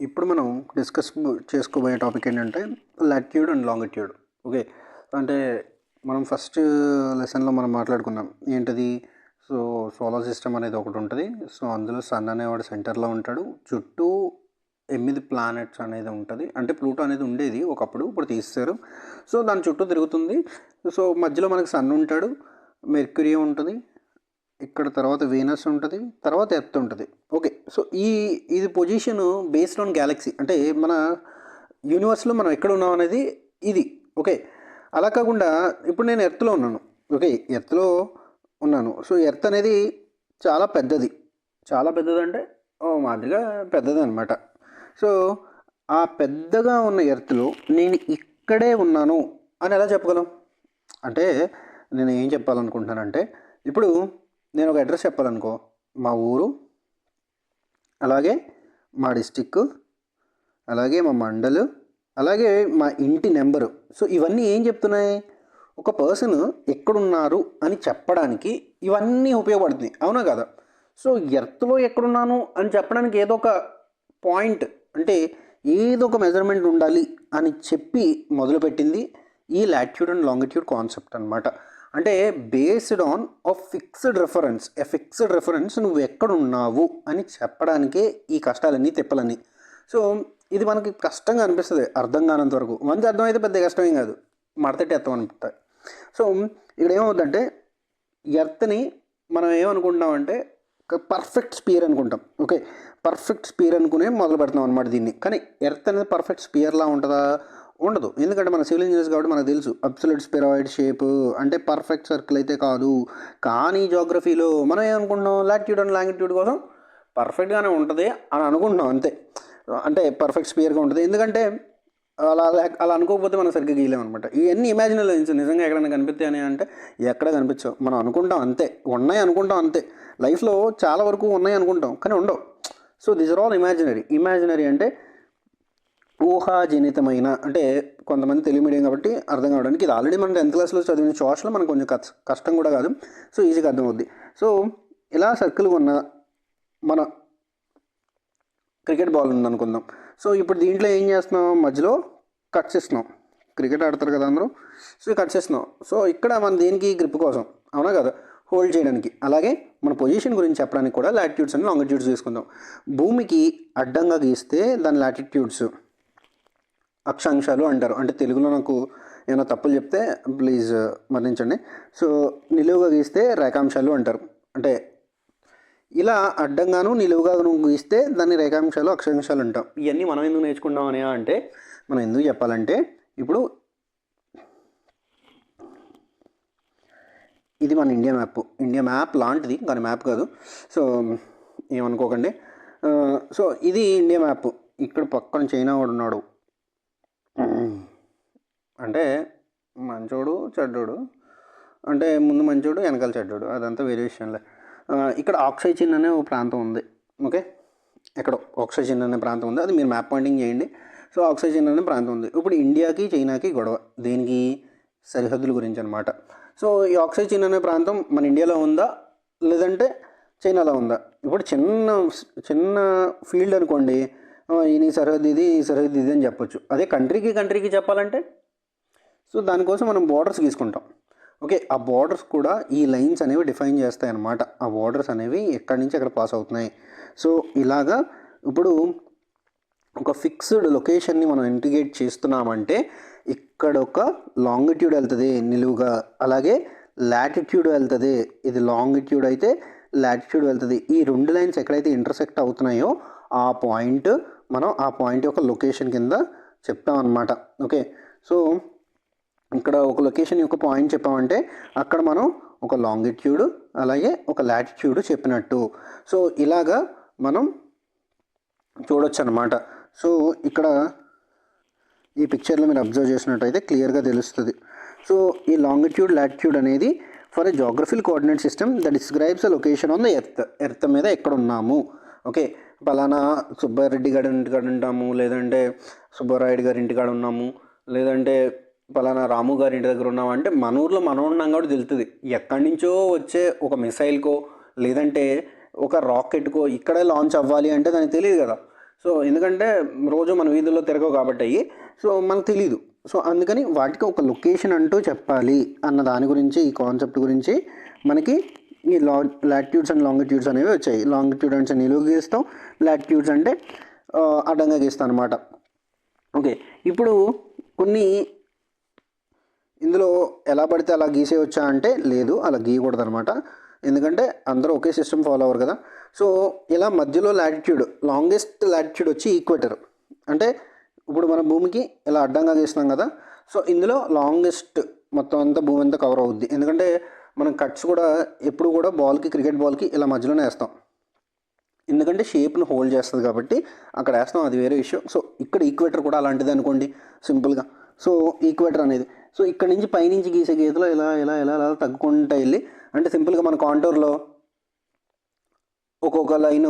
ఇప్పుడు మనం డిస్కస్ చేసుకోబోయే టాపిక్ ఏంటంటే లాటిట్యూడ్ అండ్ లాంగిట్యూడ్. ఓకే, అంటే మనం ఫస్ట్ లెసన్లో మనం మాట్లాడుకున్నాం ఏంటది. సో సోలార్ సిస్టమ్ అనేది ఒకటి ఉంటుంది. సో అందులో సన్ అనేవాడు సెంటర్లో ఉంటాడు, చుట్టూ 8 ప్లానెట్స్ అనేది ఉంటుంది. అంటే ప్లూటో అనేది ఉండేది ఒకప్పుడు, ఇప్పుడు తీస్తారు. సో దాని చుట్టూ తిరుగుతుంది. సో మధ్యలో మనకి సన్ ఉంటాడు, మెర్క్యూరీ ఉంటుంది, ఇక్కడ తర్వాత వీనస్ ఉంటుంది, తర్వాత ఎర్త్ ఉంటుంది. ఓకే, సో ఇది పొజిషన్ బేస్డ్ ఆన్ గ్యాలక్సీ, అంటే మన యూనివర్స్లో మనం ఎక్కడ ఉన్నాం అనేది ఇది. ఓకే, అలా కాకుండా ఇప్పుడు నేను ఎర్త్లో ఉన్నాను. ఓకే, ఎర్త్లో ఉన్నాను. సో ఎర్త్ అనేది చాలా పెద్దది, చాలా పెద్దది అంటే మాదిరిగా పెద్దది అనమాట. సో ఆ పెద్దగా ఉన్న ఎర్త్లో నేను ఇక్కడే ఉన్నాను అని ఎలా చెప్పగలం? అంటే నేను ఏం చెప్పాలనుకుంటున్నానంటే, ఇప్పుడు నేను ఒక అడ్రస్ చెప్పాలనుకో, మా ఊరు, అలాగే మా డిస్టిక్, అలాగే మా మండలు, అలాగే మా ఇంటి నెంబరు. సో ఇవన్నీ ఏం చెప్తున్నాయి? ఒక పర్సన్ ఎక్కడున్నారు అని చెప్పడానికి ఇవన్నీ ఉపయోగపడుతున్నాయి, అవునా కదా? సో ఎర్త్లో ఎక్కడున్నాను అని చెప్పడానికి ఏదో ఒక పాయింట్, అంటే ఏదో ఒక మెజర్మెంట్ ఉండాలి అని చెప్పి మొదలుపెట్టింది ఈ లాటిట్యూడ్ అండ్ లాంగిట్యూడ్ కాన్సెప్ట్ అనమాట. అంటే బేస్డ్ ఆన్ ఫిక్స్డ్ రెఫరెన్స్ నువ్వు ఎక్కడున్నావు అని చెప్పడానికే ఈ కష్టాలన్నీ తిప్పలన్నీ. సో ఇది మనకి కష్టంగా అనిపిస్తుంది అర్థం కానంత వరకు. మంచి అర్థమైతే పెద్ద కష్టమేం కాదు, మడతట్టేస్తాం అనిపిస్తుంది. సో ఇక్కడ ఏమవుతుందంటే, ఎర్త్ని మనం ఏమనుకుంటామంటే పర్ఫెక్ట్ స్పియర్ అనుకుంటాం. ఓకే, పర్ఫెక్ట్ స్పియర్ అనుకునే మొదలు పెడతాం అనమాట దీన్ని. కానీ ఎర్త్ అనేది పర్ఫెక్ట్ స్పియర్లా ఉంటుందా? ఉండదు. ఎందుకంటే మన సివిల్ ఇంజనీర్స్ కాబట్టి మనకు తెలుసు అబ్సల్యూట్ స్పిరాయిడ్ షేప్ అంటే పర్ఫెక్ట్ సర్కిల్ అయితే కాదు. కానీ జోగ్రఫీలో మనం ఏమనుకుంటున్నాం, లాటిట్యూడ్ అండ్ లాంగిట్యూడ్ కోసం పర్ఫెక్ట్గానే ఉంటుంది అని అనుకుంటున్నాం అంతే. అంటే పర్ఫెక్ట్ స్పియర్గా ఉంటుంది, ఎందుకంటే అలా అనుకోకపోతే మనం సరిగ్గా గీయలేము అనమాట. ఇవన్నీ ఇమాజినరీ లైన్స్ నిజంగా ఎక్కడైనా కనిపిస్తాయని అంటే ఎక్కడ కనిపించవు. మనం అనుకుంటాం అంతే, ఉన్నాయి అనుకుంటాం అంతే. లైఫ్లో చాలా వరకు ఉన్నాయి అనుకుంటాం కానీ ఉండవు. So this are all imaginary అంటే ఊహాజనితమైన. అంటే కొంతమంది తెలుగు మీడియం కాబట్టి అర్థం కావడానికి, ఇది ఆల్రెడీ మనం 10th క్లాస్లో చదివిన సోషల్, మనకు కొంచెం కష్టం కూడా కాదు. సో ఈజీగా అర్థం అవుద్ది. సో ఇలా సర్కిల్ ఉన్న మన క్రికెట్ బాల్ ఉందనుకుందాం. సో ఇప్పుడు దీంట్లో ఏం చేస్తున్నాం, మధ్యలో కట్ చేస్తున్నాం. క్రికెట్ ఆడతారు కదా అందరూ, సో కట్ చేస్తున్నాం. సో ఇక్కడ మన దేనికి, గ్రిప్ కోసం, అవునా కదా, హోల్డ్ చేయడానికి. అలాగే మన పొజిషన్ గురించి చెప్పడానికి కూడా లాటిట్యూడ్స్ అండ్ లాంగిట్యూడ్స్ తీసుకుందాం. భూమికి అడ్డంగా గీస్తే దాని లాటిట్యూడ్స్ అక్షాంశాలు అంటారు. అంటే తెలుగులో నాకు ఏమైనా తప్పులు చెప్తే ప్లీజ్ మన్నించండి. సో నిలువుగా గీస్తే రేఖాంశాలు అంటారు. అంటే ఇలా అడ్డంగాను నిలువుగాను గీస్తే దాన్ని రేఖాంశాలు అక్షాంశాలు అంటాం. ఇవన్నీ మనం ఎందుకు నేర్చుకుంటాం అని అంటే, మనం ఎందుకు చెప్పాలంటే, ఇప్పుడు ఇది మన ఇండియా మ్యాప్ లాంటిది, కానీ మ్యాప్ కాదు. సో ఏమనుకోకండి. సో ఇది ఇండియా మ్యాప్. ఇక్కడ పక్కన చైనా వాడు ఉన్నాడు. అంటే మంచోడు చెడ్డోడు, అంటే ముందు మంచోడు వెనకాల చెడ్డోడు, అదంతా వేరే విషయంలే. ఇక్కడ ఆక్సైచిన్ అనే ఒక ప్రాంతం ఉంది. ఓకే, ఎక్కడో ఆక్సైచిన్ అనే ప్రాంతం ఉంది, అది మీరు మ్యాప్ పాయింటింగ్ చేయండి. సో ఆక్సైచిన్ అనే ప్రాంతం ఉంది. ఇప్పుడు ఇండియాకి చైనాకి గొడవ, దేనికి, సరిహద్దుల గురించి అనమాట. సో ఈ ఆక్సైచిన్ అనే ప్రాంతం మన ఇండియాలో ఉందా లేదంటే చైనాలో ఉందా? ఇప్పుడు చిన్న ఫీల్డ్ అనుకోండి, ఈ సరిహద్దు ఇది, ఈ సరిహద్దు ఇది అని చెప్పొచ్చు. అదే కంట్రీకి చెప్పాలంటే, సో దానికోసం మనం బోర్డర్స్ గీసుకుంటాం. ఓకే, ఆ బోర్డర్స్ కూడా ఈ లైన్స్ అనేవి డిఫైన్ చేస్తాయి అన్నమాట. ఆ బోర్డర్స్ అనేవి ఎక్కడి నుంచి ఎక్కడ పాస్ అవుతున్నాయి. సో ఇలాగా ఇప్పుడు ఒక ఫిక్స్డ్ లొకేషన్ని మనం ఇంటిగ్రేట్ చేస్తున్నామంటే, ఇక్కడ ఒక లాంగిట్యూడ్ వెళ్తుంది నిలువుగా, అలాగే లాటిట్యూడ్ వెళ్తుంది. ఇది లాంగిట్యూడ్ అయితే లాటిట్యూడ్ వెళ్తుంది. ఈ రెండు లైన్స్ ఎక్కడైతే ఇంటర్సెక్ట్ అవుతున్నాయో ఆ పాయింట్ మనం ఆ పాయింట్ యొక్క లొకేషన్ కింద చెప్తాం అన్నమాట. ఓకే, సో ఇక్కడ ఒక లొకేషన్ యొక్క పాయింట్ చెప్పామంటే అక్కడ మనం ఒక లాంగిట్యూడ్ అలాగే ఒక లాటిట్యూడ్ చెప్పినట్టు. సో ఇలాగా మనం చూడొచ్చు అన్నమాట. సో ఇక్కడ ఈ పిక్చర్లో మీరు అబ్జర్వ్ చేసినట్టయితే క్లియర్గా తెలుస్తుంది. సో ఈ లాంగిట్యూడ్ లాటిట్యూడ్ అనేది for a geographical coordinate system that describes the location on the earth మీద ఎక్కడ ఉన్నాము. ఓకే, పలానా సుబ్బారెడ్డి గారి ఇంటికాడ ఉంటాము, లేదంటే సుబ్బారాయుడు గారి ఇంటికాడ ఉన్నాము, లేదంటే పలానా రాము గారి ఇంటి దగ్గర ఉన్నామంటే మన ఊర్లో మనం ఉన్నాం కాబట్టి తెలుస్తుంది. ఎక్కడి నుంచో వచ్చే ఒక మిసైల్కో లేదంటే ఒక రాకెట్కో ఇక్కడే లాంచ్ అవ్వాలి అంటే దానికి తెలియదు కదా. సో ఎందుకంటే రోజు మన వీధుల్లో తిరగవు కాబట్టి అయ్యి సో మనకు తెలియదు. సో అందుకని వాటికి ఒక లొకేషన్ అంటూ చెప్పాలి అన్న దాని గురించి, ఈ కాన్సెప్ట్ గురించి మనకి ఈ లాటిట్యూడ్స్ అండ్ లాంగిట్యూడ్స్ అనేవి వచ్చాయి. లాంగిట్యూడ్ అంటే నిలువు గీస్తాం, లాటిట్యూడ్స్ అంటే అడ్డంగా గీస్తాం అనమాట. ఓకే, ఇప్పుడు కొన్ని ఇందులో ఎలా పడితే అలా గీసేయచ్చా అంటే లేదు, అలా గీయకూడదు అనమాట. ఎందుకంటే అందరూ ఒకే సిస్టమ్ ఫాలో అవ్వరు కదా. సో ఇలా మధ్యలో లాటిట్యూడ్, లాంగెస్ట్ లాటిట్యూడ్ వచ్చి ఈక్వేటర్. అంటే ఇప్పుడు మన భూమికి ఇలా అడ్డంగా గీస్తున్నాం కదా, సో ఇందులో లాంగెస్ట్ మొత్తం అంతా భూమి అంతా కవర్ అవుద్ది. ఎందుకంటే మనం కట్స్ కూడా ఎప్పుడు కూడా బాల్కి, క్రికెట్ బాల్కి ఇలా మధ్యలోనే వేస్తాం. ఎందుకంటే షేప్ను హోల్డ్ చేస్తుంది కాబట్టి అక్కడ వేస్తాం, అది వేరే విషయం. సో ఇక్కడ ఈక్వేటర్ కూడా అలాంటిది అనుకోండి సింపుల్గా. సో ఈక్వేటర్ అనేది, సో ఇక్కడ నుంచి పైనుంచి గీసే గీతలో ఇలా ఇలా ఇలా ఇలా తగ్గుకుంటూ వెళ్ళి, అంటే సింపుల్గా మన కాంటూర్లో ఒక్కొక్క లైన్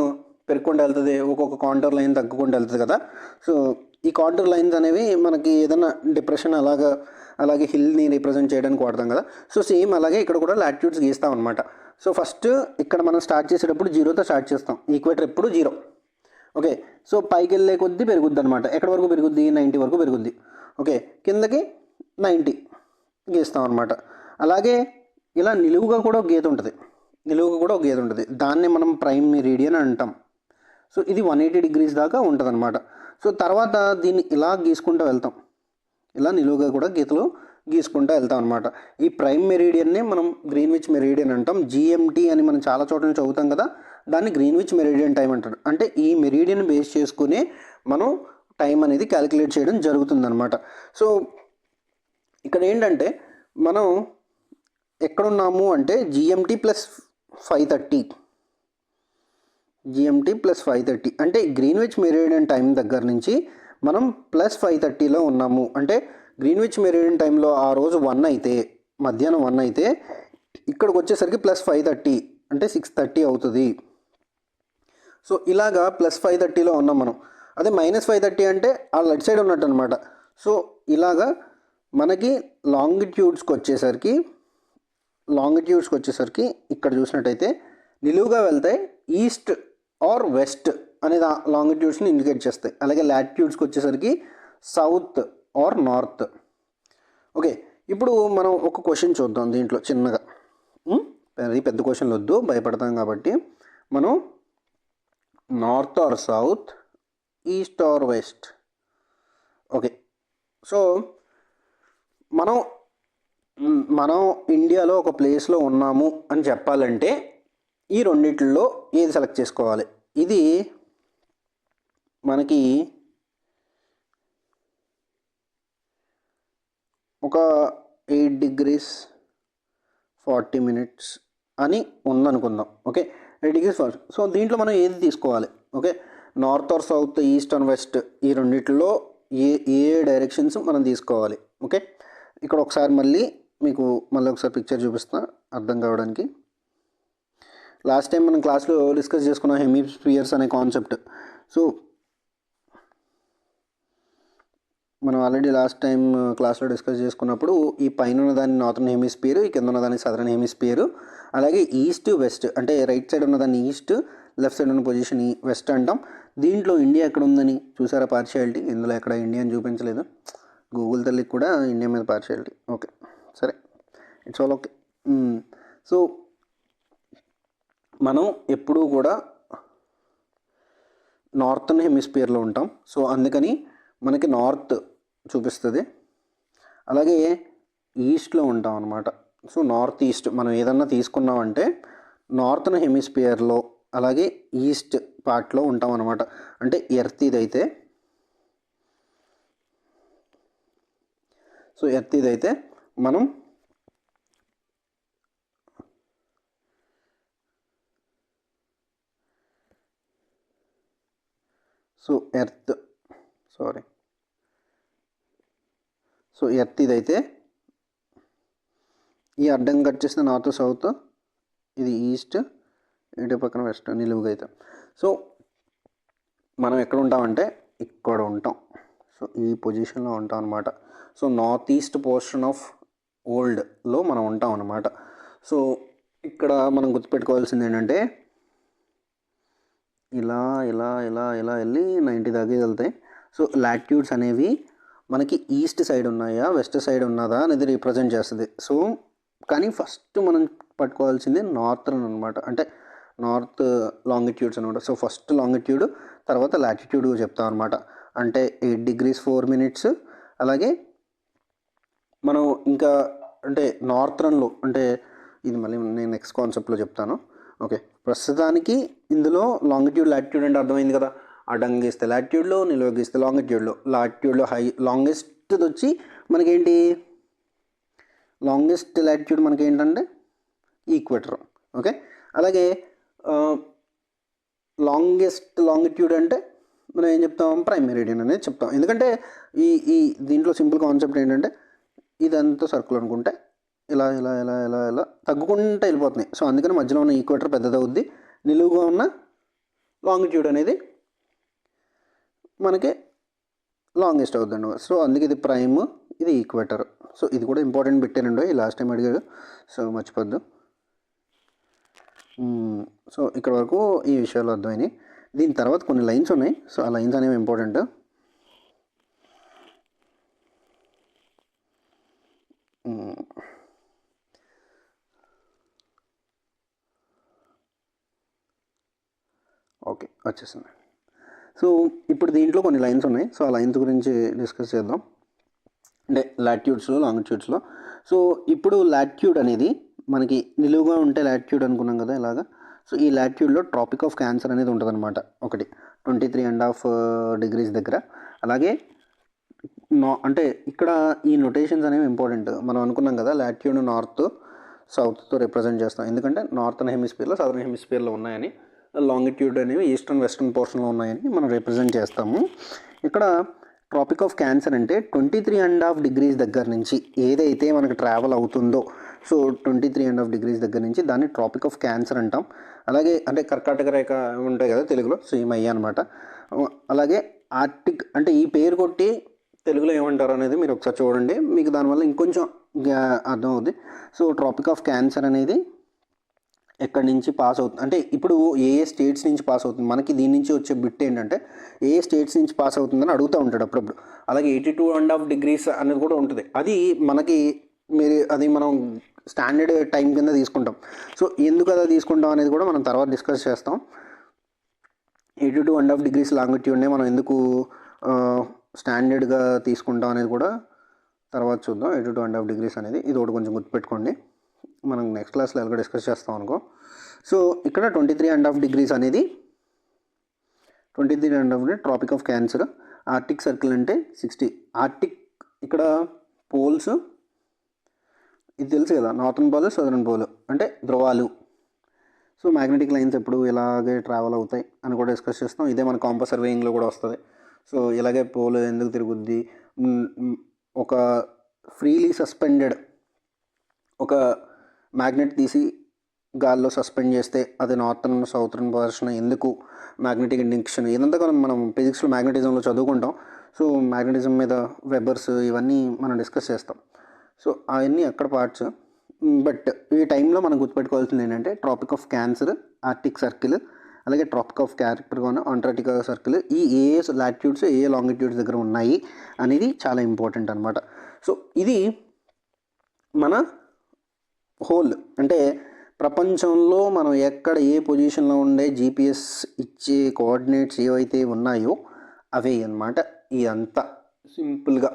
పెరుక్కుంటూ వెళ్తుంది, ఒక్కొక్క కాంటూర్ లైన్ తగ్గుకుంటూ వెళ్తుంది కదా. సో ఈ కాంటూర్ లైన్స్ అనేవి మనకి ఏదైనా డిప్రెషన్ అలాగే హిల్ని రిప్రజెంట్ చేయడానికి వాడతాం కదా. సో సేమ్ అలాగే ఇక్కడ కూడా లాటిట్యూడ్స్ గీస్తాం అనమాట. సో ఫస్ట్ ఇక్కడ మనం స్టార్ట్ చేసేటప్పుడు 0తో స్టార్ట్ చేస్తాం. ఈక్వేటర్ ఎప్పుడు 0. ఓకే, సో పైకి వెళ్ళే కొద్దీ పెరుగుద్ది అనమాట. ఎక్కడి వరకు పెరుగుద్ది? 90 వరకు పెరుగుద్ది. ఓకే, కిందకి 90 గీస్తాం అనమాట. అలాగే ఇలా నిలువుగా కూడా ఒక గీత ఉంటుంది, దాన్ని మనం ప్రైమ్ మెరీడియన్ అంటాం. సో ఇది 180 డిగ్రీస్ దాకా ఉంటుంది అనమాట. సో తర్వాత దీన్ని ఇలా గీసుకుంటూ వెళ్తాం, ఇలా నిలువుగా కూడా గీతలు గీసుకుంటూ వెళ్తాం అనమాట. ఈ ప్రైమ్ మెరీడియన్ని మనం గ్రీన్విచ్ మెరీడియన్ అంటాం. జిఎంటీ అని మనం చాలా చోట్ల చదువుతాం కదా, దాన్ని గ్రీన్విచ్ మెరీడియన్ టైం అంటారు. అంటే ఈ మెరీడియన్ బేస్ చేసుకుని మనం టైం అనేది క్యాలిక్యులేట్ చేయడం జరుగుతుందన్నమాట. సో ఇక్కడ ఏంటంటే మనం ఎక్కడున్నాము అంటే జిఎంటీ ప్లస్ 530 అంటే గ్రీన్విచ్ మెరీడియన్ టైం దగ్గర నుంచి మనం ప్లస్ 530లో ఉన్నాము. అంటే గ్రీన్విచ్ మెరీడియన్ టైంలో ఆ రోజు 1 అయితే, మధ్యాహ్నం 1 అయితే, ఇక్కడికి వచ్చేసరికి ప్లస్ 530 అంటే 6:30 అవుతుంది. సో ఇలాగా ప్లస్ 530లో ఉన్నాం మనం. అదే మైనస్ 530 అంటే ఆ లెఫ్ట్ సైడ్ ఉన్నట్టు అనమాట. సో ఇలాగా మనకి లాంగిట్యూడ్స్కి వచ్చేసరికి ఇక్కడ చూసినట్టయితే నిలువుగా వెళ్తే ఈస్ట్ ఆర్ వెస్ట్ అనేది ఆ లాంగిట్యూడ్స్ని ఇండికేట్ చేస్తాయి. అలాగే లాటిట్యూడ్స్కి వచ్చేసరికి సౌత్ ఆర్ నార్త్. ఓకే, ఇప్పుడు మనం ఒక క్వశ్చన్ చూద్దాం దీంట్లో చిన్నగా. అది పెద్ద క్వశ్చన్లు వద్దు, భయపడతాం కాబట్టి. మనం north are south, east or west. Okay, so మనం ఇండియాలో ఒక ప్లేస్లో ఉన్నాము అని చెప్పాలంటే ఈ రెండిట్లో ఏది సెలెక్ట్ చేసుకోవాలి? ఇది మనకి ఒక 8 degrees 40 minutes అని ఉందనుకుందాం. Okay, 8 degrees 40. సో దీంట్లో మనం ఏది తీసుకోవాలి? Okay, north are south, east and west, ఈ రెండిట్లో ఏ డైరెక్షన్స్ మనం తీసుకోవాలి? ఓకే, ఇక్కడ ఒకసారి మళ్ళీ ఒకసారి పిక్చర్ చూపిస్తా అర్థం కావడానికి. లాస్ట్ టైం మనం క్లాస్లో డిస్కస్ చేసుకున్న హెమిస్పియర్స్ అనే కాన్సెప్ట్. సో మనం ఆల్రెడీ లాస్ట్ టైం క్లాస్లో డిస్కస్ చేసుకున్నప్పుడు ఈ పైన ఉన్నదాన్ని నార్తర్న్ హెమిస్పియర్, ఈ కింద ఉన్నదాన్ని సదరన్ హెమిస్పియర్, అలాగే ఈస్ట్ వెస్ట్ అంటే రైట్ సైడ్ ఉన్నదాన్ని ఈస్ట్, లెఫ్ట్ సైడ్ ఉన్న పొజిషన్ వెస్ట్ అంటాం. దీంట్లో ఇండియా ఎక్కడ ఉందని చూసారా? పార్షియాలిటీ ఇందులో ఎక్కడ ఇండియా అని చూపించలేదు. గూగుల్ తల్లికి కూడా ఇండియా మీద పార్షియాలిటీ. ఓకే, సరే, ఇట్స్ ఆల్ ఓకే. సో మనం ఎప్పుడూ కూడా నార్తర్న్ హెమిస్పియర్లో ఉంటాం. సో అందుకని మనకి నార్త్ చూపిస్తుంది. అలాగే ఈస్ట్లో ఉంటాం అనమాట. సో నార్త్ ఈస్ట్ మనం ఏదన్నా తీసుకున్నామంటే నార్తర్న్ హెమిస్పియర్లో అలాగే ఈస్ట్ పార్ట్లో ఉంటాం అనమాట. అంటే ఎర్త్ ఇదైతే, సో ఎర్త్ ఇదైతే మనం ఎర్త్ ఇదైతే ఈ అడ్డం కట్ చేసిన నార్త్ సౌత్, ఇది ఈస్ట్, ఇటు పక్కన వెస్ట్ నిలువుగా అయితే. సో మనం ఎక్కడ ఉంటామంటే ఇక్కడ ఉంటాం. సో ఈ పొజిషన్లో ఉంటాం అనమాట. So north east portion of వరల్డ్లో మనం ఉంటాం అనమాట. సో ఇక్కడ మనం గుర్తుపెట్టుకోవాల్సింది ఏంటంటే ఇలా ఇలా ఇలా ఇలా వెళ్ళి 90 దాకా వెళ్తాయి. సో లాటిట్యూడ్స్ అనేవి మనకి ఈస్ట్ సైడ్ ఉన్నాయా వెస్ట్ సైడ్ ఉన్నదా అనేది రిప్రజెంట్ చేస్తుంది. సో కానీ ఫస్ట్ మనం పట్టుకోవాల్సింది నార్థన్ అనమాట, అంటే నార్త్ లాంగిట్యూడ్స్ అనమాట. సో ఫస్ట్ లాంగిట్యూడ్ తర్వాత లాటిట్యూడ్ చెప్తాం అనమాట. అంటే 8 degrees 4 minutes. అలాగే మనం ఇంకా అంటే నార్థన్లో అంటే ఇది మళ్ళీ నేను నెక్స్ట్ కాన్సెప్ట్లో చెప్తాను. ఓకే, ప్రస్తుతానికి ఇందులో లాంగిట్యూడ్ లాటిట్యూడ్ అంటే అర్థమైంది కదా. అడ్డంగా గీస్తే లాటిట్యూడ్లో, నిలువ గీస్తే లాంగిట్యూడ్లో. లాటిట్యూడ్లో లాంగెస్ట్ వచ్చి మనకేంటి, లాంగెస్ట్ లాటిట్యూడ్ మనకి ఏంటంటే ఈక్వేటర్. ఓకే, అలాగే లాంగెస్ట్ లాంగిట్యూడ్ అంటే మనం ఏం చెప్తాం, ప్రైమ్ మెరిడియన్ అనేది చెప్తాం. ఎందుకంటే ఈ ఈ దీంట్లో సింపుల్ కాన్సెప్ట్ ఏంటంటే ఇదంతా సర్కిల్ అనుకుంటే ఇలా ఇలా ఇలా ఇలా ఇలా తగ్గుకుంటూ వెళ్ళిపోతున్నాయి. సో అందుకని మధ్యలో ఉన్న ఈక్వేటర్ పెద్దదవుద్ది, నిలువుగా ఉన్న లాంగిట్యూడ్ అనేది మనకి లాంగెస్ట్ అవుతుందండి. సో అందుకే ఇది ప్రైమ్, ఇది ఈక్వేటర్. సో ఇది కూడా ఇంపార్టెంట్ పెట్టానండి, ఈ లాస్ట్ టైం అడిగారు, సో మర్చిపోద్దు. సో ఇక్కడ వరకు ఈ విషయాలు అర్థమైనాయి. దీని తర్వాత కొన్ని లైన్స్ ఉన్నాయి, సో ఆ లైన్స్ అనేవి ఇంపార్టెంట్. ఓకే, వచ్చేసింది. సో ఇప్పుడు దీంట్లో కొన్ని లైన్స్ ఉన్నాయి, సో ఆ లైన్స్ గురించి డిస్కస్ చేద్దాం, అంటే లాటిట్యూడ్స్లో లాంగిట్యూడ్స్లో. సో ఇప్పుడు లాటిట్యూడ్ అనేది మనకి నిలువుగా ఉంటే లాటిట్యూడ్ అనుకున్నాం కదా ఇలాగా. సో ఈ లాటిట్యూడ్లో ట్రాపిక్ ఆఫ్ క్యాన్సర్ అనేది ఉంటుంది అనమాట, ఒకటి 23.5 degrees దగ్గర. అలాగే అంటే ఇక్కడ ఈ నొటేషన్స్ అనేవి ఇంపార్టెంట్. మనం అనుకున్నాం కదా లాటిట్యూడ్ నార్త్ సౌత్తో రిప్రజెంట్ చేస్తాం, ఎందుకంటే నార్థన్ హెమిస్ఫియర్లో సదర్న్ హెమిస్ఫియర్లో ఉన్నాయని, లాంగిట్యూడ్ అనేవి ఈస్టర్న్ వెస్టర్న్ పోర్షన్లో ఉన్నాయని మనం రిప్రజెంట్ చేస్తాము. ఇక్కడ ట్రాపిక్ ఆఫ్ క్యాన్సర్ అంటే 23.5 degrees దగ్గర నుంచి ఏదైతే మనకు ట్రావెల్ అవుతుందో, సో 23.5 degrees దగ్గర నుంచి దాన్ని ట్రాపిక్ ఆఫ్ క్యాన్సర్ అంటాం. అలాగే అంటే కర్కాటక రేఖ ఉంటాయి కదా తెలుగులో, సేమ్ అయ్యా అనమాట. అలాగే ఆర్టిక్ అంటే ఈ పేరు కొట్టి తెలుగులో ఏమంటారు అనేది మీరు ఒకసారి చూడండి, మీకు దానివల్ల ఇంకొంచెం అర్థం అవుతుంది. సో ట్రాపిక్ ఆఫ్ క్యాన్సర్ అనేది ఎక్కడి నుంచి పాస్ అవుతుంది అంటే ఇప్పుడు ఏ స్టేట్స్ నుంచి పాస్ అవుతుంది, మనకి దీని నుంచి వచ్చే బిట్ ఏంటంటే ఏ స్టేట్స్ నుంచి పాస్ అవుతుందని అడుగుతూ ఉంటాడు అప్పుడప్పుడు. అలాగే 82.5 degrees అనేది కూడా ఉంటుంది, అది మనకి అది మనం స్టాండర్డ్ టైం కింద తీసుకుంటాం. సో ఎందుకు అలా తీసుకుంటాం అనేది కూడా మనం తర్వాత డిస్కస్ చేస్తాం. 82.5 degrees లాంగిట్యూడ్నే మనం ఎందుకు స్టాండర్డ్గా తీసుకుంటాం అనేది కూడా తర్వాత చూద్దాం. 82.5 degrees అనేది ఇది ఒకటి కొంచెం గుర్తుపెట్టుకోండి, మనం నెక్స్ట్ క్లాస్లో ఎలాగో డిస్కస్ చేస్తాం అనుకో. సో ఇక్కడ 23.5 degrees అనేది 23.5 Tropic of Cancer. Arctic Circle అంటే 60. ఆర్టిక్ ఇక్కడ పోల్స్ ఇది తెలుసు కదా, నార్థన్ పోల్ సదరన్ పోల్ అంటే ధ్రువాలు. సో మ్యాగ్నెటిక్ లైన్స్ ఎప్పుడు ఇలాగే ట్రావెల్ అవుతాయి అని కూడా డిస్కస్ చేస్తాం, ఇదే మన కాంపస్ సర్వేయింగ్లో కూడా వస్తుంది. సో ఇలాగే పోల్ ఎందుకు తిరుగుద్ది, ఒక ఫ్రీలీ సస్పెండెడ్ ఒక మ్యాగ్నెట్ తీసి గాల్లో సస్పెండ్ చేస్తే అది నార్థన్ సౌతర్న్ పోర్షన్ ఎందుకు, మ్యాగ్నెటిక్ ఇండక్షన్ ఇదంతా మనం ఫిజిక్స్లో మ్యాగ్నెటిజంలో చదువుకుంటాం. సో మ్యాగ్నెటిజం మీద వెబర్స్ ఇవన్నీ మనం డిస్కస్ చేస్తాం. సో అవన్నీ అక్కడ పార్ట్స్. బట్ ఈ టైంలో మనం గుర్తుపెట్టుకోవాల్సింది ఏంటంటే Tropic of Cancer, Arctic Circle, అలాగే Tropic of Capricorn, Antarctica circle, ఈ ఏ లాటిట్యూడ్స్ ఏ లాంగిట్యూడ్స్ దగ్గర ఉన్నాయి అనేది చాలా ఇంపార్టెంట్ అనమాట. సో ఇది మన హోల్ అంటే ప్రపంచంలో మనం ఎక్కడ ఏ పొజిషన్లో ఉండే జీపీఎస్ ఇచ్చే కోఆర్డినేట్స్ ఏవైతే ఉన్నాయో అవే అన్నమాట ఇదంతా సింపుల్గా.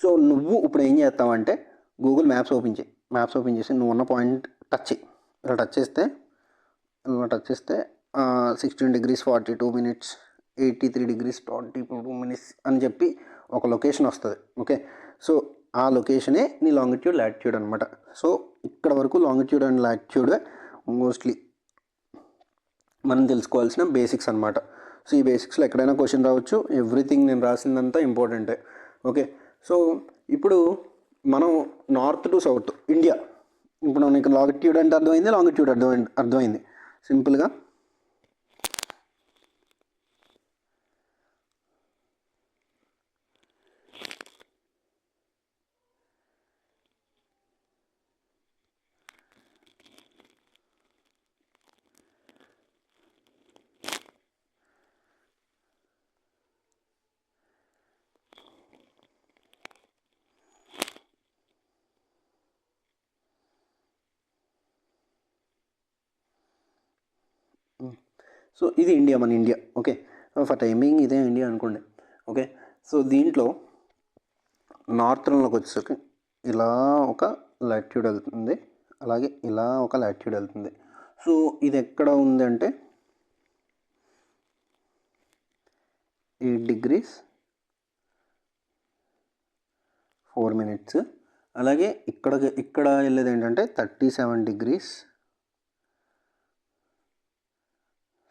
సో నువ్వు ఇప్పుడు ఏం చేస్తావంటే గూగుల్ మ్యాప్స్ ఓపెన్ చేసి నువ్వు ఉన్న పాయింట్ టచ్ చేయి. ఇలా టచ్ చేస్తే 16 degrees 42 minutes, 83 degrees 22 minutes అని చెప్పి ఒక లొకేషన్ వస్తుంది. ఓకే, సో ఆ లొకేషనే నీ లాంగిట్యూడ్ లాటిట్యూడ్ అనమాట. సో ఇక్కడ వరకు లాంగిట్యూడ్ అండ్ లాటిట్యూడ్ మోస్ట్లీ మనం తెలుసుకోవాల్సిన బేసిక్స్ అనమాట. సో ఈ బేసిక్స్లో ఎక్కడైనా క్వశ్చన్ రావచ్చు, ఎవ్రీథింగ్ నేను రాసిందంతా ఇంపార్టెంటే. ఓకే, సో ఇప్పుడు మనం నార్త్ టు సౌత్ ఇండియా, ఇప్పుడు నీకు లాంగిట్యూడ్ అంటే అర్థమైంది, లాంగిట్యూడ్ అర్థమైంది సింపుల్గా. సో ఇది ఇండియా, మన ఇండియా. ఓకే, ఫర్ టైమింగ్ ఇదే ఇండియా అనుకోండి. ఓకే, సో దీంట్లో నార్థన్లోకి వచ్చేసరికి ఇలా ఒక లాటిట్యూడ్ వెళ్తుంది, అలాగే ఇలా ఒక లాటిట్యూడ్ వెళ్తుంది. సో ఇది ఎక్కడ ఉంది అంటే 8 degrees 4 minutes. అలాగే ఇక్కడ వెళ్ళేది ఏంటంటే 37 degrees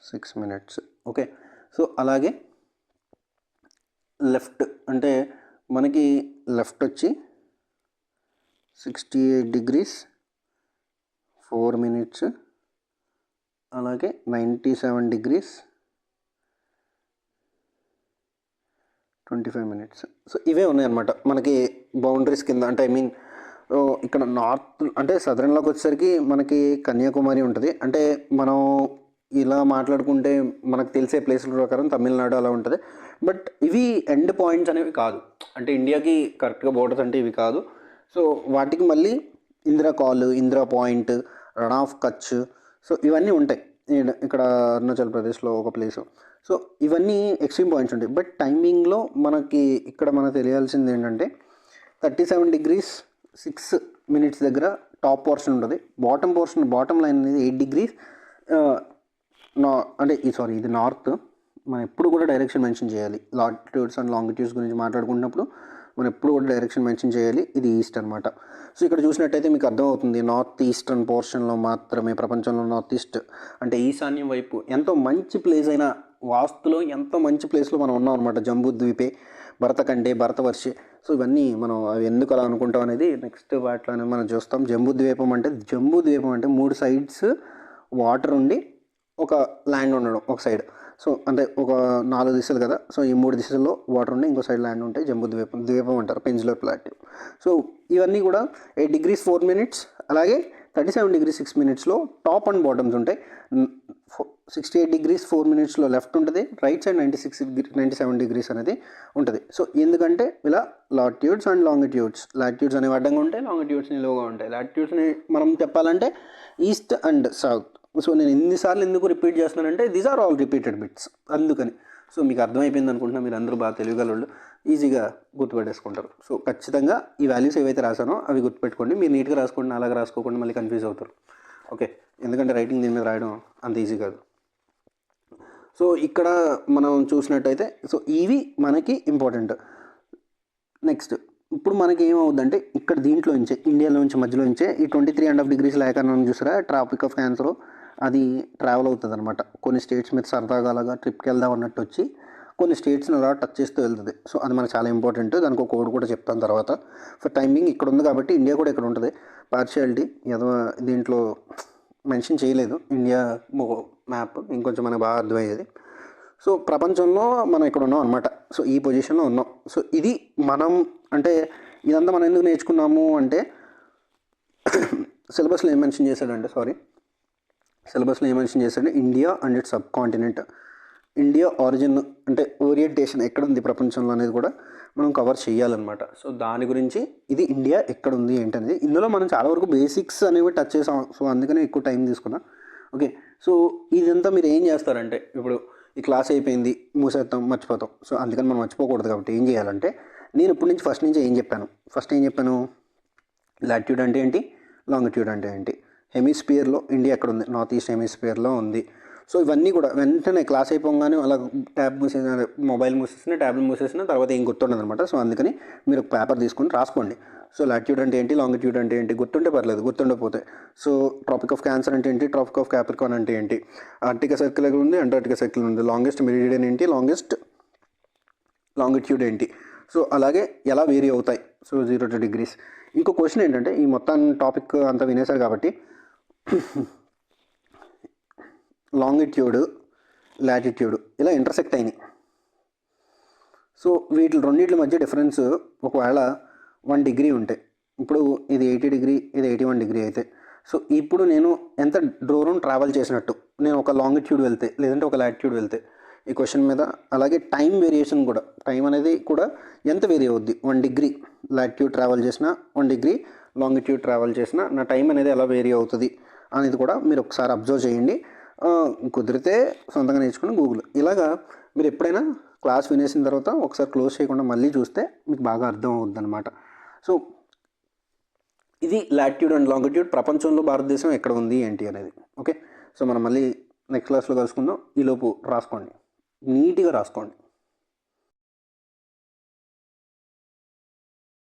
6 minutes. ఓకే, సో అలాగే లెఫ్ట్ అంటే మనకి లెఫ్ట్ వచ్చి 68 degrees 4 minutes, అలాగే 97 degrees 25 minutes. సో ఇవే ఉన్నాయన్నమాట మనకి బౌండరీస్ కింద. అంటే ఐ మీన్ ఇక్కడ నార్త్ అంటే సదరన్లోకి వచ్చేసరికి మనకి కన్యాకుమారి ఉంటుంది. అంటే మనం ఇలా మాట్లాడుకుంటే మనకు తెలిసే ప్లేసుల ప్రకారం తమిళనాడు అలా ఉంటుంది. బట్ ఇవి ఎండ్ పాయింట్స్ అనేవి కాదు, అంటే ఇండియాకి కరెక్ట్గా బోర్డర్స్ అంటే ఇవి కాదు. సో వాటికి మళ్ళీ Indira call, Indira point, run of Kutch, so ఇవన్నీ ఉంటాయి. ఇక్కడ అరుణాచల్ ప్రదేశ్లో ఒక ప్లేసు. సో ఇవన్నీ ఎక్స్ట్రీమ్ పాయింట్స్ ఉంటాయి. బట్ టైమింగ్లో మనకి ఇక్కడ మనకు తెలియాల్సింది ఏంటంటే 37 degrees 6 minutes దగ్గర టాప్ పోర్షన్ ఉంటుంది. బాటమ్ లైన్ అనేది 8 degrees అంటే ఇది నార్త్. మనం ఎప్పుడు కూడా డైరెక్షన్ మెన్షన్ చేయాలి. లాటిట్యూడ్స్ అండ్ లాంగిట్యూడ్స్ గురించి మాట్లాడుకున్నప్పుడు మనం ఎప్పుడు కూడా డైరెక్షన్ మెన్షన్ చేయాలి. ఇది ఈస్ట్ అనమాట. సో ఇక్కడ చూసినట్టయితే మీకు అర్థమవుతుంది, నార్త్ ఈస్టర్న్ పోర్షన్లో మాత్రమే ప్రపంచంలో నార్త్ ఈస్ట్ అంటే ఈశాన్యం వైపు ఎంతో మంచి ప్లేస్ అయిన వాస్తులో ఎంతో మంచి ప్లేస్లో మనం ఉన్నాం అనమాట. జంబూద్వీపే, భరతఖండే, భరతవర్షే. సో ఇవన్నీ మనం అవి ఎందుకు అలా అనుకుంటాం అనేది నెక్స్ట్ వాటిలోనే మనం చూస్తాం. జంబూద్వీపం అంటే 3 sides వాటర్ ఉండి ఒక ల్యాండ్ ఉండడం ఒక సైడ్. సో అంటే ఒక 4 దిశలు కదా. సో ఈ 3 దిశల్లో వాటర్ ఉండి ఇంకో సైడ్ ల్యాండ్ ఉంటే ద్వీపం అంటారు, పెన్సిలర్ ప్లాట్యూ. సో ఇవన్నీ కూడా 8 degrees 4 minutes, అలాగే 37 degrees 6 minutesలో టాప్ అండ్ బాటమ్స్ ఉంటాయి. 68 degrees 4 minutesలో లెఫ్ట్ ఉంటుంది, రైట్ సైడ్ 97 degrees అనేది ఉంటుంది. సో ఎందుకంటే ఇలా లాటిట్యూడ్స్ అండ్ లాటిట్యూడ్స్ అనేవి అడ్డంగా ఉంటాయి, లాంగిట్యూడ్స్ నిలువుగా ఉంటాయి. లాటిట్యూడ్స్ని మనం చెప్పాలంటే ఈస్ట్ అండ్ సౌత్. సో నేను ఎన్నిసార్లు ఎందుకు రిపీట్ చేస్తున్నానంటే these are all repeated bits, అందుకని. సో మీకు అర్థమైపోయింది అనుకుంటున్నా, మీరు అందరూ బాగా తెలియగలరు, ఈజీగా గుర్తుపెట్టేసుకుంటారు. సో ఖచ్చితంగా ఈ వాల్యూస్ ఏవైతే రాసానో అవి గుర్తుపెట్టుకోండి. మీరు నీట్గా రాసుకోండి, అలాగే రాసుకోకుండా మళ్ళీ కన్ఫ్యూజ్ అవుతారు. ఓకే, ఎందుకంటే రైటింగ్ దీని మీద రాయడం అంత ఈజీ కాదు. సో ఇక్కడ మనం చూసినట్టయితే సో ఇవి మనకి ఇంపార్టెంట్. నెక్స్ట్ ఇప్పుడు మనకి ఏమవుద్దంటే ఇక్కడ దీంట్లోంచే ఇండియాలోంచి మధ్యలోంచే ఈ 23.5 degrees లేఖనం చూసారా, ట్రాపిక్ ఆఫ్ క్యాన్సర్, అది ట్రావెల్ అవుతుంది అనమాట. కొన్ని స్టేట్స్ మీద సరదాగా అలాగా ట్రిప్కి వెళ్దాం అన్నట్టు వచ్చి కొన్ని స్టేట్స్ని అలా టచ్ చేస్తూ వెళ్తుంది. సో అది మనకు చాలా ఇంపార్టెంట్. దానికి ఒక కోడ్ కూడా చెప్తాను తర్వాత. ఫర్ టైమింగ్ ఇక్కడ ఉంది కాబట్టి ఇండియా కూడా ఇక్కడ ఉంటుంది. పార్షియాలిటీ ఏదో దీంట్లో మెన్షన్ చేయలేదు, ఇండియా మ్యాప్ ఇంకొంచెం మనకు బాగా అర్థమయ్యేది. సో ప్రపంచంలో మనం ఇక్కడ ఉన్నాం అనమాట. సో ఈ పొజిషన్లో ఉన్నాం. సో ఇది మనం అంటే ఇదంతా మనం ఎందుకు నేర్చుకున్నాము అంటే సిలబస్లో ఏం మెన్షన్ చేశాడంటే India and it's sub continent, India origin అంటే ఓరియంటేషన్ ఎక్కడ ఉంది ప్రపంచంలో అనేది కూడా మనం కవర్ చేయాలన్నమాట. సో దాని గురించి ఇది ఇండియా ఎక్కడ ఉంది ఏంటనేది ఇందులో మనం చాలా వరకు బేసిక్స్ అనేవి టచ్ చేసాం. సో అందుకనే ఎక్కువ టైం తీసుకున్నా. ఓకే, సో ఇదంతా మీరు ఏం చేస్తారంటే ఇప్పుడు ఈ క్లాస్ అయిపోయింది, మూసేస్తాం, మర్చిపోతాం. సో అందుకని మనం మర్చిపోకూడదు కాబట్టి ఏం చేయాలంటే నేను ఇప్పటి నుంచి ఫస్ట్ ఏం చెప్పాను, లాటిట్యూడ్ అంటే ఏంటి, లాంగిట్యూడ్ అంటే ఏంటి, హెమిస్పియర్లో ఇండియా ఎక్కడ ఉంది, నార్త్ ఈస్ట్ హెమిస్పియర్లో ఉంది. సో ఇవన్నీ కూడా వెంటనే క్లాస్ అయిపోగానే అలా మొబైల్ మూసేసిన, ట్యాబ్లు మూసేసిన తర్వాత ఏం గుర్తుండదు అనమాట. సో అందుకని మీరు ఒక పేపర్ తీసుకొని రాసుకోండి. సో లాటిట్యూడ్ అంటే ఏంటి, లాంగిట్యూడ్ అంటే ఏంటి, గుర్తుంటే పర్లేదు, గుర్తుండకపోతే. సో ట్రాపిక్ ఆఫ్ క్యాన్సర్ అంటే ఏంటి, ట్రాపిక్ ఆఫ్ క్యాప్రికాన్ అంటే ఏంటి, ఆర్టికా సర్కిల్ ఎక్కడ ఉంది, అంటార్టికా సర్కిల్ ఉంది, లాంగెస్ట్ మెరిడియన్ ఏంటి, లాంగిట్యూడ్ ఏంటి. సో అలాగే ఎలా వేరీ అవుతాయి. So 0 to degrees. ఇంకో క్వశ్చన్ ఏంటంటే ఈ మొత్తం టాపిక్ అంతా వినేశారు కాబట్టి లాంగిట్యూడ్, లాటిట్యూడ్ ఇలా ఇంటర్సెక్ట్ అయినాయి. సో రెండింటి మధ్య డిఫరెన్స్ ఒకవేళ 1 degree ఉంటే, ఇప్పుడు ఇది 80 degree, ఇది 81 degree అయితే, సో ఇప్పుడు నేను ఎంత దూరం ట్రావెల్ చేసినట్టు, నేను ఒక లాంగిట్యూడ్ వెళ్తే లేదంటే ఒక లాటిట్యూడ్ వెళ్తే ఈ క్వశ్చన్ మీద. అలాగే టైం వేరియేషన్ కూడా, టైం అనేది కూడా ఎంత వేరీ అవుద్ది, 1 degree లాటిట్యూడ్ ట్రావెల్ చేసిన, 1 degree లాంగిట్యూడ్ ట్రావెల్ చేసిన నా టైం అనేది ఎలా వేరీ అవుతుంది అనేది కూడా మీరు ఒకసారి అబ్జర్వ్ చేయండి. కుదిరితే సొంతంగా నేర్చుకుని గూగుల్. ఇలాగా మీరు ఎప్పుడైనా క్లాస్ వినేసిన తర్వాత ఒకసారి క్లోజ్ చేయకుండా మళ్ళీ చూస్తే మీకు బాగా అర్థం అవుద్ది అనమాట. సో ఇది లాటిట్యూడ్ అండ్ లాంగిట్యూడ్, ప్రపంచంలో భారతదేశం ఎక్కడ ఉంది ఏంటి అనేది. ఓకే, సో మనం మళ్ళీ నెక్స్ట్ క్లాస్లో కలుసుకుందాం. ఈలోపు రాసుకోండి, నీట్గా రాసుకోండి.